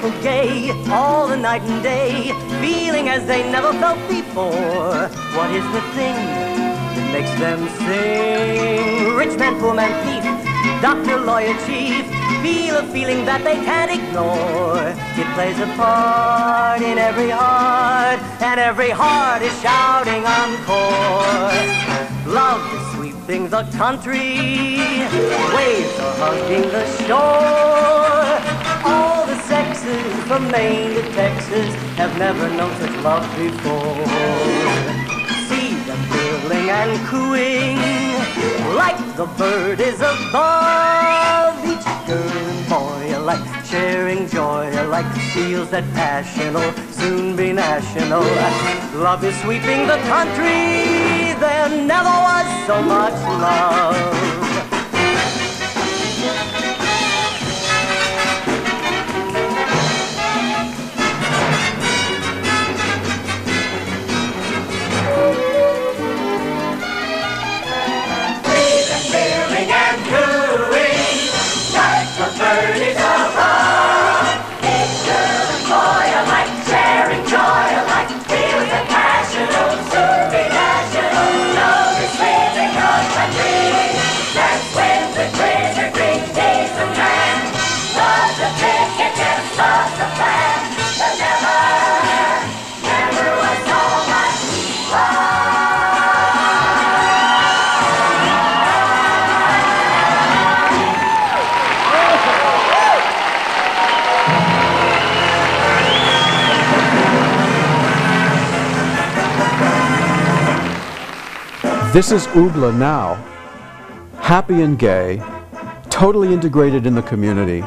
joyful, gay, all the night and day, feeling as they never felt before. What is the thing that makes them sing? Rich man, poor man, thief, doctor, lawyer, chief, feel a feeling that they can't ignore. It plays a part in every heart, and every heart is shouting encore. Love is sweeping the country, waves are hugging the shore. All the sexes from Maine to Texas have never known such love before. See them whirling and cooing like the bird is above. Each girl and boy alike sharing joy alike feels that passion will soon be national. Love is sweeping the country, there never was so much love. This is UGLA now, happy and gay, totally integrated in the community,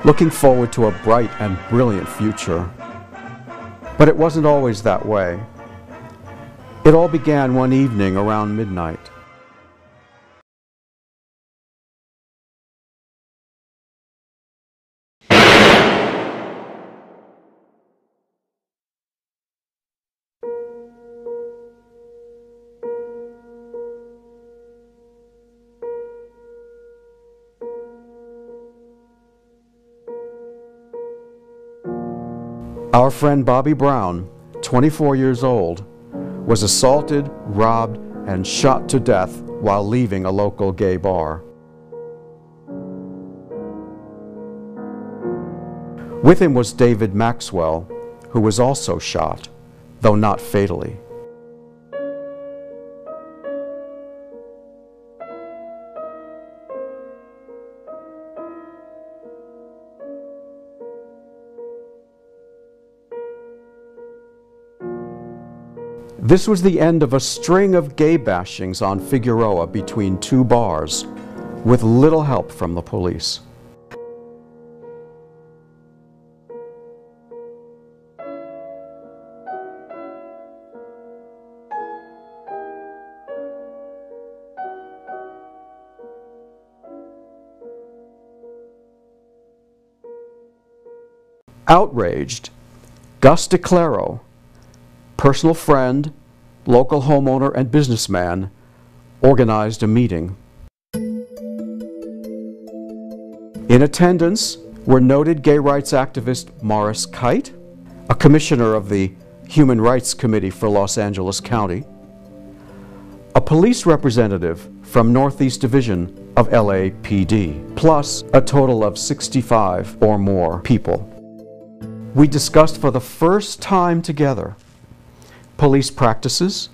looking forward to a bright and brilliant future. But it wasn't always that way. It all began one evening around midnight. Our friend Bobby Brown, 24 years old, was assaulted, robbed, and shot to death while leaving a local gay bar. With him was David Maxwell, who was also shot, though not fatally. This was the end of a string of gay bashings on Figueroa between two bars, with little help from the police. Outraged, Gus DeClaro, personal friend, local homeowner, and businessman, organized a meeting. In attendance were noted gay rights activist Morris Kite, a commissioner of the Human Rights Committee for Los Angeles County, a police representative from Northeast Division of LAPD, plus a total of 65 or more people. We discussed for the first time together police practices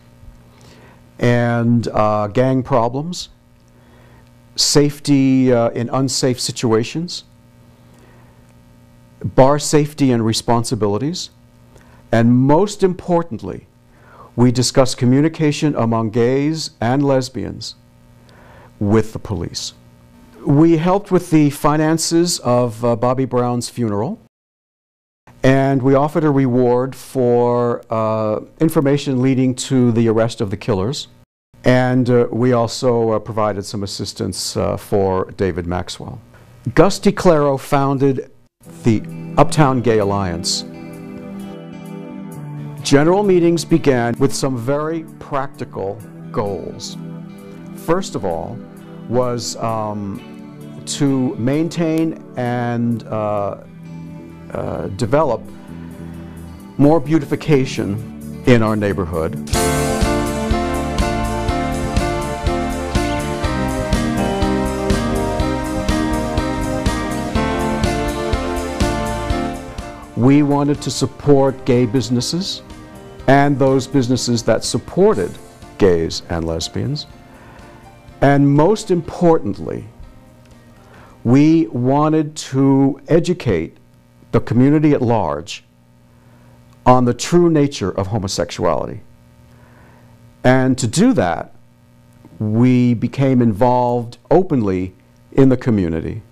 and gang problems, safety in unsafe situations, bar safety and responsibilities, and most importantly, we discussed communication among gays and lesbians with the police. We helped with the finances of Bobby Brown's funeral, and we offered a reward for information leading to the arrest of the killers. And we also provided some assistance for David Maxwell. Gus DeClaro founded the Uptown Gay Alliance. General meetings began with some very practical goals. First of all was to maintain and develop more beautification in our neighborhood. We wanted to support gay businesses and those businesses that supported gays and lesbians. And most importantly, we wanted to educate the community at large on the true nature of homosexuality. And to do that, we became involved openly in the community.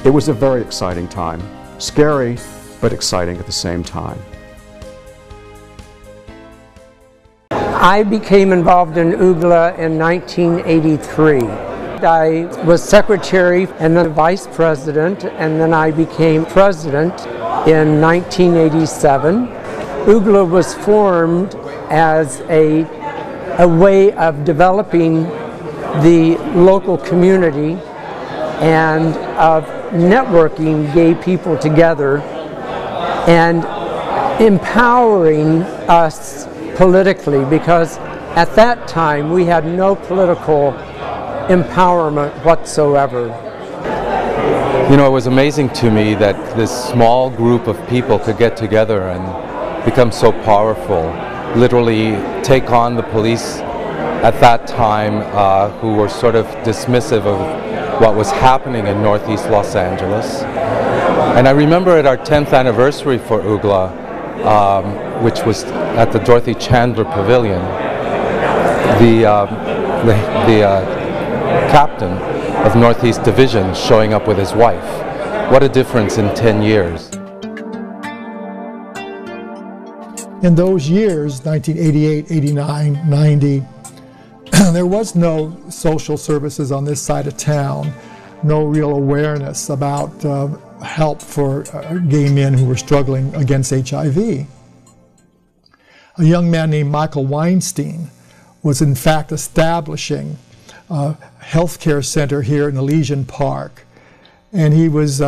It was a very exciting time. Scary, but exciting at the same time. I became involved in UGLA in 1983. I was secretary and then vice president, and then I became president in 1987. UGLA was formed as a way of developing the local community and of networking gay people together and empowering us politically, because at that time we had no political empowerment whatsoever. You know, it was amazing to me that this small group of people could get together and become so powerful, literally take on the police at that time who were sort of dismissive of what was happening in Northeast Los Angeles. And I remember at our 10th anniversary for UGLA, which was at the Dorothy Chandler Pavilion, the captain of Northeast Division showing up with his wife. What a difference in 10 years. In those years, 1988, 89, 90, there was no social services on this side of town, no real awareness about help for gay men who were struggling against HIV. A young man named Michael Weinstein was in fact establishing a healthcare center here in Elysian Park, and he was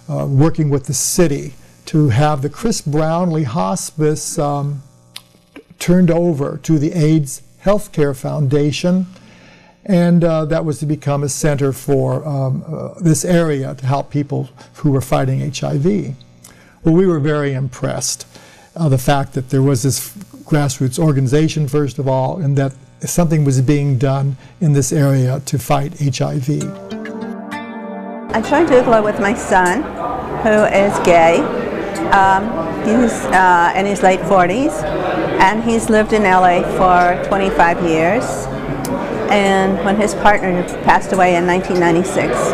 working with the city to have the Chris Brownlee Hospice turned over to the AIDS Healthcare Foundation, and that was to become a center for this area to help people who were fighting HIV. Well, we were very impressed. The fact that there was this grassroots organization, first of all, and that something was being done in this area to fight HIV. I joined UGLA with my son, who is gay. He's in his late 40s, and he's lived in LA for 25 years. And when his partner passed away in 1996,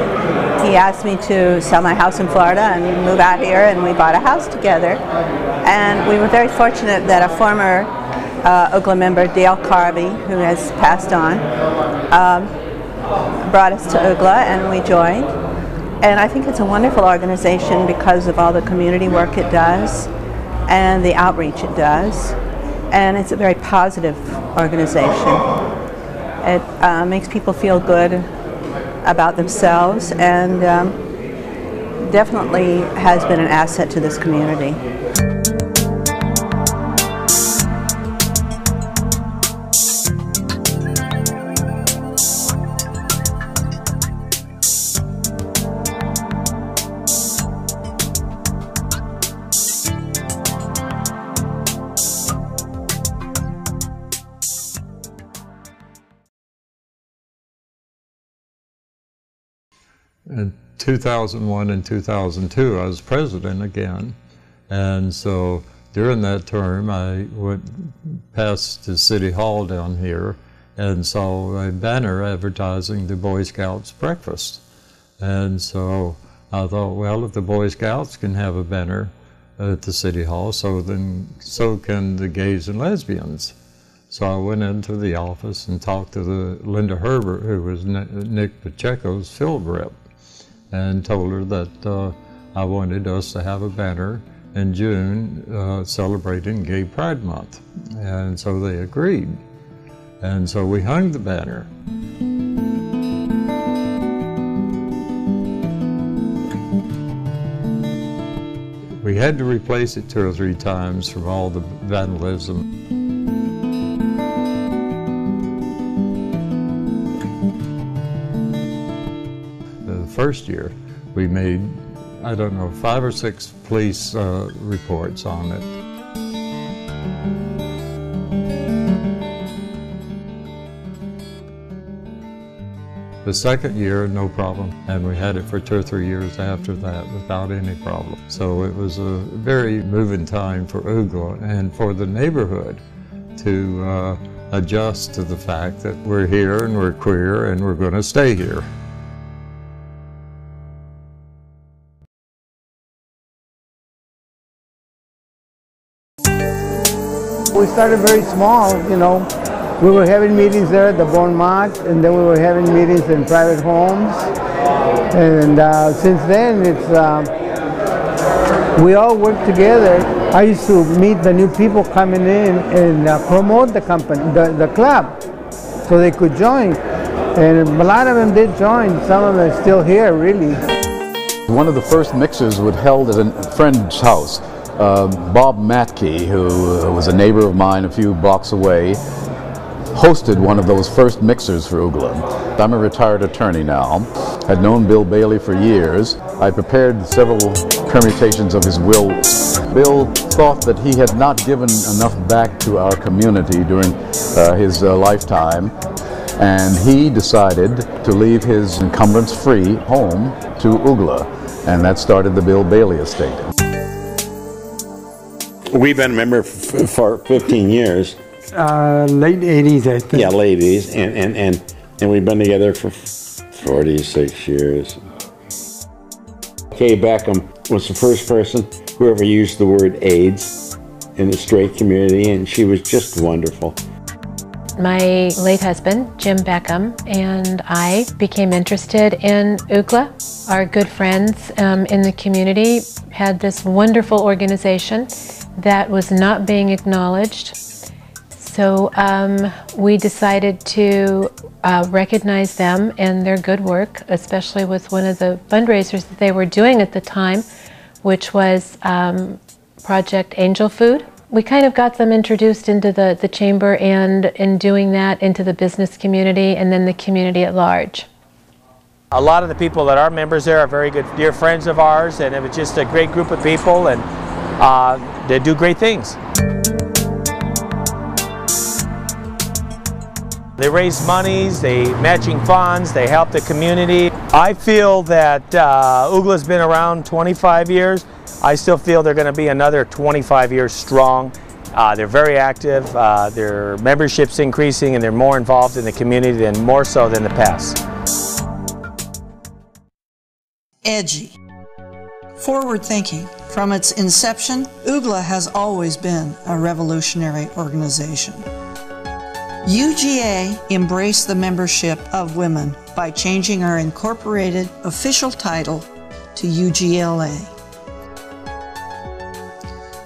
he asked me to sell my house in Florida and move out here, and we bought a house together. And we were very fortunate that a former UGLA member, Dale Carvey, who has passed on, brought us to UGLA, and we joined. And I think it's a wonderful organization because of all the community work it does and the outreach it does. And it's a very positive organization. It makes people feel good about themselves, and definitely has been an asset to this community. In 2001 and 2002, I was president again, and so during that term I went past the City Hall down here and saw a banner advertising the Boy Scouts breakfast. And so I thought, well, if the Boy Scouts can have a banner, at the City Hall, so can the gays and lesbians. So I went into the office and talked to Linda Herbert, who was Nick Pacheco's field rep, and told her that I wanted us to have a banner in June celebrating Gay Pride Month. And so they agreed. And so we hung the banner. We had to replace it 2 or 3 times from all the vandalism. The first year, we made, I don't know, 5 or 6 police reports on it. The second year, no problem, and we had it for 2 or 3 years after that without any problem. So it was a very moving time for UGLA and for the neighborhood to adjust to the fact that we're here and we're queer and we're going to stay here. We started very small, you know. We were having meetings there at the Bon Mott, and then we were having meetings in private homes. And since then, we all work together. I used to meet the new people coming in and promote the company, the club, so they could join. And a lot of them did join. Some of them are still here, really. One of the first mixers was held at a friend's house. Bob Matke, who was a neighbor of mine a few blocks away, hosted one of those first mixers for UGLA. I'm a retired attorney now. I'd known Bill Bailey for years. I prepared several permutations of his will. Bill thought that he had not given enough back to our community during his lifetime, and he decided to leave his encumbrance-free home to UGLA, and that started the Bill Bailey estate. We've been a member for 15 years. Late 80s, I think. Yeah, late 80s, and we've been together for 46 years. Kay Beckham was the first person who ever used the word AIDS in the straight community, and she was just wonderful. My late husband, Jim Beckham, and I became interested in UGLA. Our good friends in the community had this wonderful organization that was not being acknowledged. So we decided to recognize them and their good work, especially with one of the fundraisers that they were doing at the time, which was Project Angel Food. We kind of got them introduced into the chamber, and in doing that, into the business community and then the community at large. A lot of the people that are members there are very good, dear friends of ours, and it was just a great group of people, and they do great things. They raise monies, they matching funds, they help the community. I feel that UGLA's been around 25 years. I still feel they're going to be another 25 years strong. They're very active, their membership's increasing, and they're more involved in the community than more so than the past. Edgy. Forward-thinking. From its inception, UGLA has always been a revolutionary organization. UGA embraced the membership of women by changing our incorporated official title to UGLA.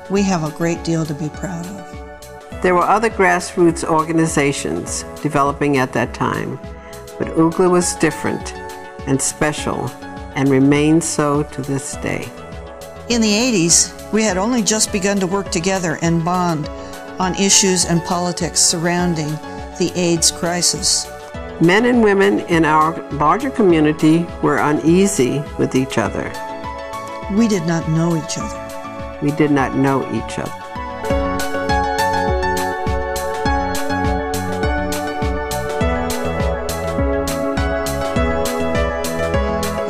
We have a great deal to be proud of. There were other grassroots organizations developing at that time, but UGLA was different and special and remains so to this day. In the 80s, we had only just begun to work together and bond on issues and politics surrounding the AIDS crisis. Men and women in our larger community were uneasy with each other. We did not know each other. We did not know each other.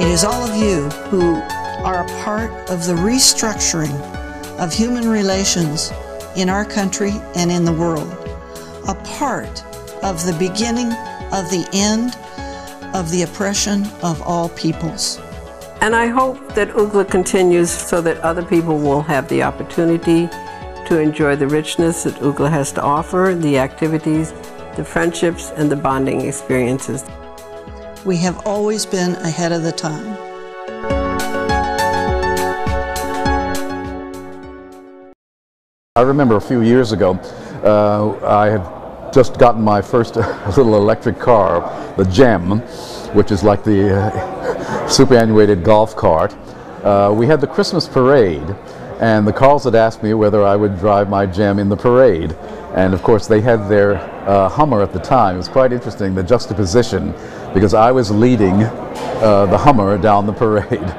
It is all of you who are a part of the restructuring of human relations in our country and in the world, a part of the beginning of the end of the oppression of all peoples. And I hope that UGLA continues so that other people will have the opportunity to enjoy the richness that UGLA has to offer, the activities, the friendships, and the bonding experiences. We have always been ahead of the time. I remember a few years ago, I had just gotten my first little electric car, the Gem, which is like the superannuated golf cart. We had the Christmas parade, and the Carls had asked me whether I would drive my Gem in the parade. And of course they had their Hummer at the time. It was quite interesting, the juxtaposition, because I was leading the Hummer down the parade.